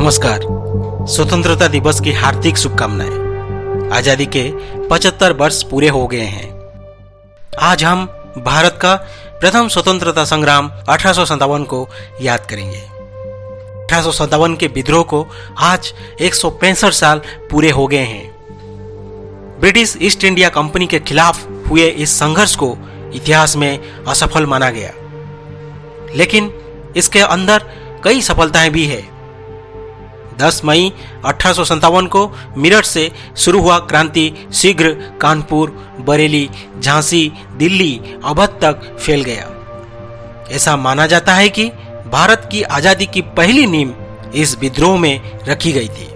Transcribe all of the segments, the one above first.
नमस्कार। स्वतंत्रता दिवस की हार्दिक शुभकामनाएं। आजादी के 75 वर्ष पूरे हो गए हैं। आज हम भारत का प्रथम स्वतंत्रता संग्राम 1857 को याद करेंगे। 1857 के विद्रोह को आज 165 साल पूरे हो गए हैं। ब्रिटिश ईस्ट इंडिया कंपनी के खिलाफ हुए इस संघर्ष को इतिहास में असफल माना गया, लेकिन इसके अंदर कई सफलताएं भी है। 10 मई 1857 को मेरठ से शुरू हुआ क्रांति शीघ्र कानपुर, बरेली, झांसी, दिल्ली, अवध तक फैल गया। ऐसा माना जाता है कि भारत की आजादी की पहली नींव इस विद्रोह में रखी गई थी।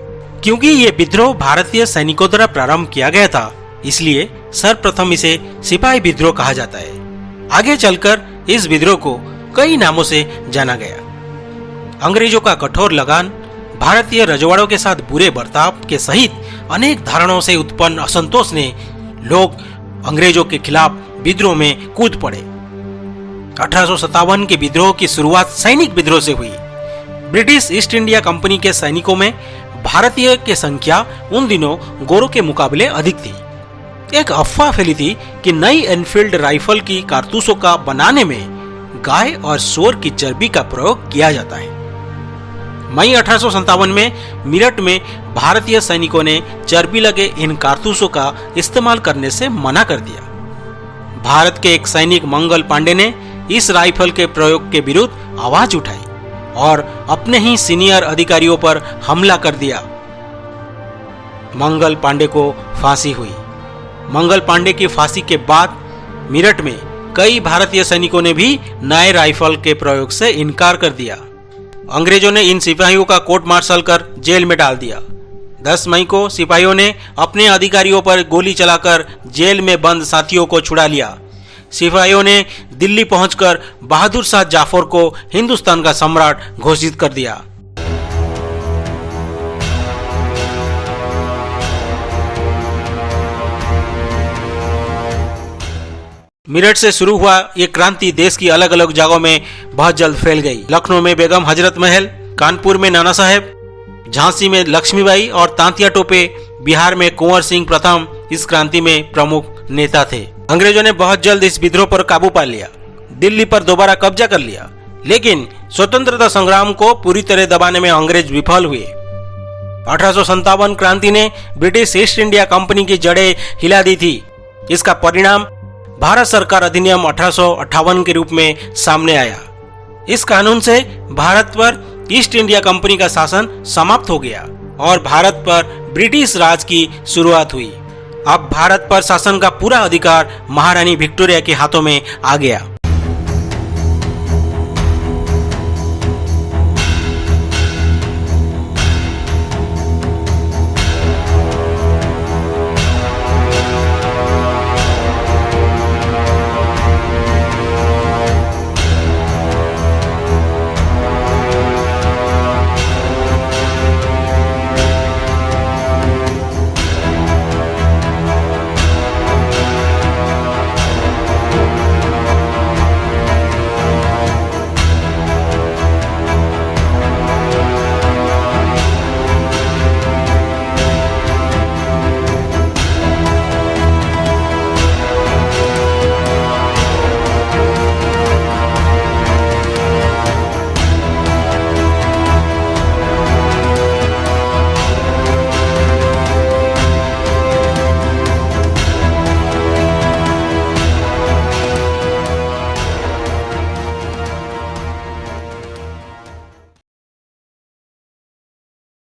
क्योंकि ये विद्रोह भारतीय सैनिकों द्वारा प्रारंभ किया गया था, इसलिए सर्वप्रथम इसे सिपाही विद्रोह कहा जाता है। आगे चलकर इस विद्रोह को कई नामों से जाना गया। अंग्रेजों का कठोर लगान, भारतीय रजवाड़ों के साथ बुरे बर्ताव के सहित अनेक धारणाओं से उत्पन्न असंतोष ने लोग अंग्रेजों के खिलाफ विद्रोह में कूद पड़े। 1857 के विद्रोह की शुरुआत सैनिक विद्रोह से हुई। ब्रिटिश ईस्ट इंडिया कंपनी के सैनिकों में भारतीय की संख्या उन दिनों गोरों के मुकाबले अधिक थी। एक अफवाह फैली थी कि नई एनफील्ड राइफल की कारतूसों का बनाने में गाय और सूअर की चर्बी का प्रयोग किया जाता है। मई 1857 में मेरठ में भारतीय सैनिकों ने चर्बी लगे इन कारतूसों का इस्तेमाल करने से मना कर दिया। भारत के एक सैनिक मंगल पांडे ने इस राइफल के प्रयोग के विरुद्ध आवाज उठाई और अपने ही सीनियर अधिकारियों पर हमला कर दिया। मंगल पांडे को फांसी हुई। मंगल पांडे की फांसी के बाद मेरठ में कई भारतीय सैनिकों ने भी नए राइफल के प्रयोग से इनकार कर दिया। अंग्रेजों ने इन सिपाहियों का कोर्ट मार्शल कर जेल में डाल दिया। 10 मई को सिपाहियों ने अपने अधिकारियों पर गोली चलाकर जेल में बंद साथियों को छुड़ा लिया। सिपाहियों ने दिल्ली पहुंचकर बहादुर शाह जाफर को हिंदुस्तान का सम्राट घोषित कर दिया। मेरठ से शुरू हुआ ये क्रांति देश की अलग अलग जगहों में बहुत जल्द फैल गई। लखनऊ में बेगम हजरत महल, कानपुर में नाना साहेब, झांसी में लक्ष्मीबाई और तांतिया टोपे, बिहार में कुंवर सिंह प्रथम इस क्रांति में प्रमुख नेता थे। अंग्रेजों ने बहुत जल्द इस विद्रोह पर काबू पा लिया, दिल्ली पर दोबारा कब्जा कर लिया, लेकिन स्वतंत्रता संग्राम को पूरी तरह दबाने में अंग्रेज विफल हुए। 1857 क्रांति ने ब्रिटिश ईस्ट इंडिया कंपनी की जड़ें हिला दी थी। इसका परिणाम भारत सरकार अधिनियम 1858 के रूप में सामने आया। इस कानून से भारत पर ईस्ट इंडिया कंपनी का शासन समाप्त हो गया और भारत पर ब्रिटिश राज की शुरुआत हुई। अब भारत पर शासन का पूरा अधिकार महारानी विक्टोरिया के हाथों में आ गया।